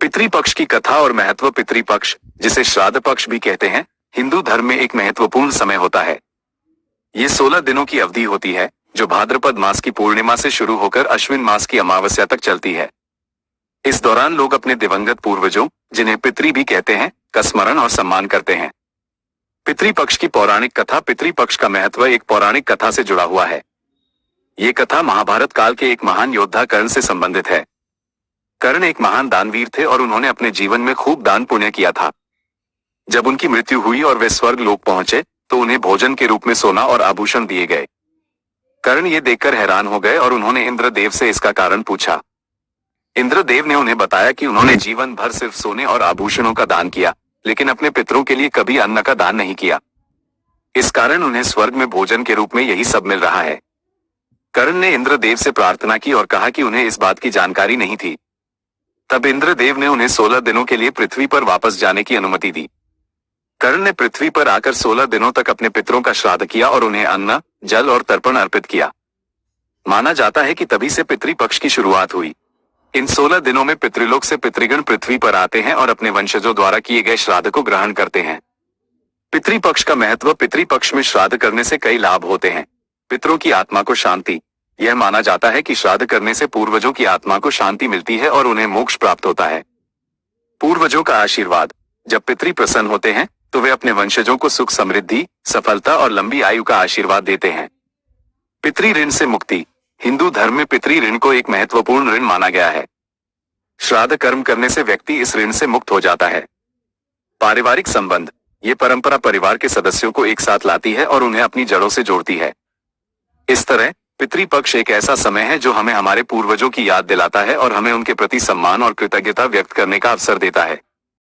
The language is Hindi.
पितृपक्ष की कथा और महत्व। पितृपक्ष, जिसे श्राद्ध पक्ष भी कहते हैं, हिंदू धर्म में एक महत्वपूर्ण समय होता है। ये 16 दिनों की अवधि होती है, जो भाद्रपद मास की पूर्णिमा से शुरू होकर अश्विन मास की अमावस्या तक चलती है। इस दौरान लोग अपने दिवंगत पूर्वजों, जिन्हें पितृ भी कहते हैं, का स्मरण और सम्मान करते हैं। पितृपक्ष की पौराणिक कथा। पितृपक्ष का महत्व एक पौराणिक कथा से जुड़ा हुआ है। ये कथा महाभारत काल के एक महान योद्धा कर्ण से संबंधित है। कर्ण एक महान दानवीर थे और उन्होंने अपने जीवन में खूब दान पुण्य किया था। जब उनकी मृत्यु हुई और वे स्वर्ग लोक पहुंचे, तो उन्हें भोजन के रूप में सोना और आभूषण दिए गए। कर्ण ये देखकर हैरान हो गए और उन्होंने इंद्रदेव से इसका कारण पूछा। इंद्रदेव ने उन्हें बताया कि उन्होंने जीवन भर सिर्फ सोने और आभूषणों का दान किया, लेकिन अपने पितरों के लिए कभी अन्न का दान नहीं किया। इस कारण उन्हें स्वर्ग में भोजन के रूप में यही सब मिल रहा है। कर्ण ने इंद्रदेव से प्रार्थना की और कहा कि उन्हें इस बात की जानकारी नहीं थी। तब इंद्रदेव ने उन्हें 16 दिनों के लिए पृथ्वी पर वापस जाने की अनुमति दी। कर्ण ने पृथ्वी पर आकर 16 दिनों तक अपने पितरों का श्राद्ध किया और उन्हें अन्न, जल और तर्पण अर्पित किया। माना जाता है कि तभी से पितृपक्ष की शुरुआत हुई। इन 16 दिनों में पितृलोक से पितृगण पृथ्वी पर आते हैं और अपने वंशजों द्वारा किए गए श्राद्ध को ग्रहण करते हैं। पितृपक्ष का महत्व। पितृपक्ष में श्राद्ध करने से कई लाभ होते हैं। पितरों की आत्मा को शांति। यह माना जाता है कि श्राद्ध करने से पूर्वजों की आत्मा को शांति मिलती है और उन्हें मोक्ष प्राप्त होता है। पूर्वजों का आशीर्वाद। जब पितृ प्रसन्न होते हैं, तो वे अपने वंशजों को सुख, समृद्धि, सफलता और लंबी आयु का आशीर्वाद देते हैं। पितृ ऋण से मुक्ति। हिंदू धर्म में पितृ ऋण को एक महत्वपूर्ण ऋण माना गया है। श्राद्ध कर्म करने से व्यक्ति इस ऋण से मुक्त हो जाता है। पारिवारिक संबंध। ये परंपरा परिवार के सदस्यों को एक साथ लाती है और उन्हें अपनी जड़ों से जोड़ती है। इस तरह पितृपक्ष एक ऐसा समय है जो हमें हमारे पूर्वजों की याद दिलाता है और हमें उनके प्रति सम्मान और कृतज्ञता व्यक्त करने का अवसर देता है।